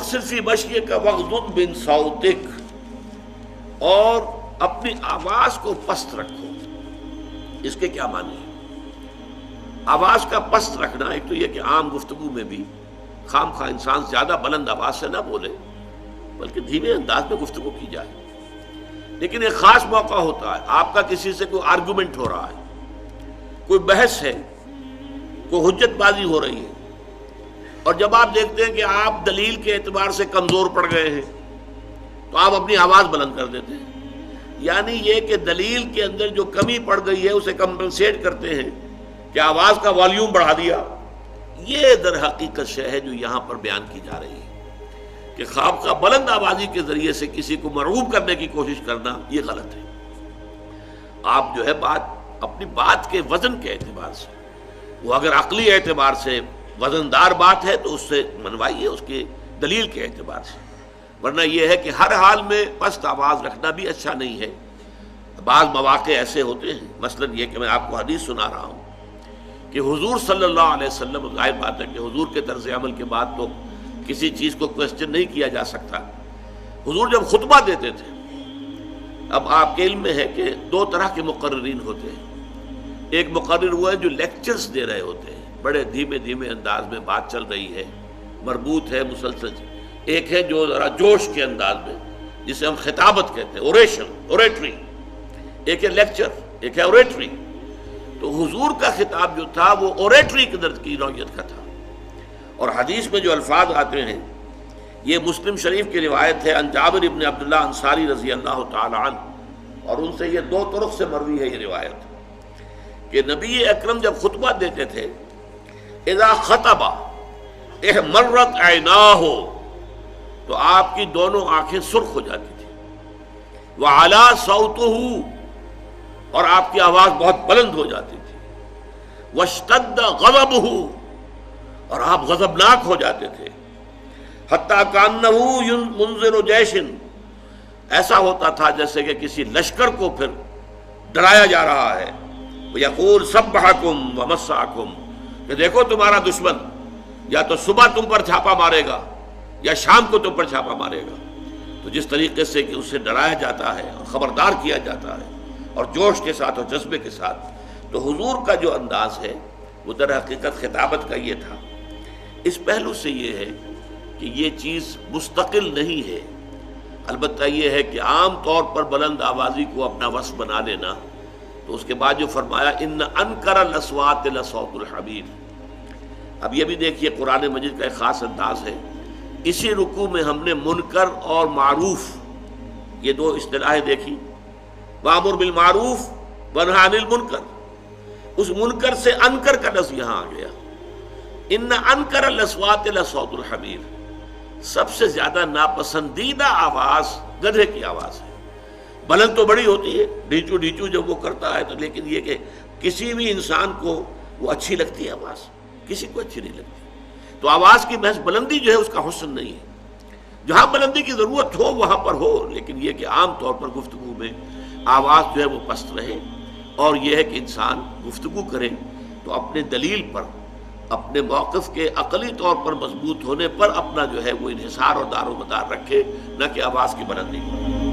وَأَقْصِدْ فِي مَشْيِكَ وَاغْضُضْ مِنْ صَوْتِكَ، اور اپنی آواز کو پست رکھو۔ اس کے کیا معنی ہے؟ آواز کا پست رکھنا، ایک تو یہ کہ عام گفتگو میں بھی خام خواہ انسان زیادہ بلند آواز سے نہ بولے، بلکہ دھیمے انداز میں گفتگو کی جائے۔ لیکن ایک خاص موقع ہوتا ہے، آپ کا کسی سے کوئی آرگومنٹ ہو رہا ہے، کوئی بحث ہے، کوئی حجت بازی ہو رہی ہے، اور جب آپ دیکھتے ہیں کہ آپ دلیل کے اعتبار سے کمزور پڑ گئے ہیں تو آپ اپنی آواز بلند کر دیتے ہیں۔ یعنی یہ کہ دلیل کے اندر جو کمی پڑ گئی ہے اسے کمپنسیٹ کرتے ہیں کہ آواز کا والیوم بڑھا دیا۔ یہ در حقیقت شے ہے جو یہاں پر بیان کی جا رہی ہے کہ خواب کا بلند آوازی کے ذریعے سے کسی کو مرعوب کرنے کی کوشش کرنا یہ غلط ہے۔ آپ جو ہے اپنی بات کے وزن کے اعتبار سے، وہ اگر عقلی اعتبار سے وزندار بات ہے تو اس سے منوائیے، اس کی دلیل کے اعتبار سے، ورنہ یہ ہے کہ ہر حال میں پست آواز رکھنا بھی اچھا نہیں ہے۔ بعض مواقع ایسے ہوتے ہیں، مثلا یہ کہ میں آپ کو حدیث سنا رہا ہوں کہ حضور صلی اللہ علیہ وسلم، ظاہر بات ہے کہ حضور کے طرز عمل کے بعد تو کسی چیز کو کوسچن نہیں کیا جا سکتا۔ حضور جب خطبہ دیتے تھے، اب آپ کے علم میں ہے کہ دو طرح کے مقررین ہوتے ہیں۔ ایک مقرر وہ ہے جو لیکچرز دے رہے ہوتے ہیں، بڑے دھیمے دھیمے انداز میں بات چل رہی ہے، مربوط ہے، مسلسل۔ ایک ہے جو ذرا جوش کے انداز میں، جسے ہم خطابت کہتے ہیں، اوریشن، اوریٹری۔ ایک ہے لیکچر، ایک ہے اوریٹری۔ تو حضور کا خطاب جو تھا وہ اوریٹری کی نوعیت کا تھا، اور حدیث میں جو الفاظ آتے ہیں، یہ مسلم شریف کی روایت ہے عن جابر ابن عبداللہ انصاری رضی اللہ تعالی عنہ، اور ان سے یہ دو طرق سے مروی ہے یہ روایت کہ نبی اکرم جب خطبہ دیتے تھے، اذا خطب احمرت عیناہ، تو آپ کی دونوں آنکھیں سرخ ہو جاتی تھی، وعلا صوتہ، اور آپ کی آواز بہت بلند ہو جاتی تھی، واشتد غضبہ، اور آپ غضبناک ہو جاتے تھے، حتیٰ کانہ منذر جیش، ایسا ہوتا تھا جیسے کہ کسی لشکر کو پھر ڈرایا جا رہا ہے، یقول سبحکم ومساکم، کہ دیکھو تمہارا دشمن یا تو صبح تم پر چھاپا مارے گا یا شام کو تم پر چھاپا مارے گا۔ تو جس طریقے سے کہ اسے ڈرایا جاتا ہے اور خبردار کیا جاتا ہے، اور جوش کے ساتھ اور جذبے کے ساتھ، تو حضور کا جو انداز ہے وہ در حقیقت خطابت کا یہ تھا۔ اس پہلو سے یہ ہے کہ یہ چیز مستقل نہیں ہے، البتہ یہ ہے کہ عام طور پر بلند آوازی کو اپنا وصف بنا لینا۔ تو اس کے بعد جو فرمایا ان انکر الاصوات لصوت الحمیر، اب یہ بھی دیکھیے قرآن مجید کا ایک خاص انداز ہے۔ اسی رکوع میں ہم نے منکر اور معروف یہ دو اصطلاحیں دیکھی، وامر بالمعروف ونہی عن المنکر۔ اس منکر سے انکر کا لفظ یہاں آ گیا، ان انکر الاصوات لصوت الحمیر، سب سے زیادہ ناپسندیدہ آواز گدھے کی آواز ہے۔ بلند تو بڑی ہوتی ہے، ڈھیچو ڈھیچو جب وہ کرتا ہے تو، لیکن یہ کہ کسی بھی انسان کو وہ اچھی لگتی ہے آواز، کسی کو اچھی نہیں لگتی۔ تو آواز کی محض بلندی جو ہے اس کا حسن نہیں ہے، جہاں بلندی کی ضرورت ہو وہاں پر ہو، لیکن یہ کہ عام طور پر گفتگو میں آواز جو ہے وہ پست رہے، اور یہ ہے کہ انسان گفتگو کرے تو اپنے دلیل پر، اپنے موقف کے عقلی طور پر مضبوط ہونے پر اپنا جو ہے وہ انحصار اور دار و مدار رکھے، نہ کہ آواز کی بلندی کو۔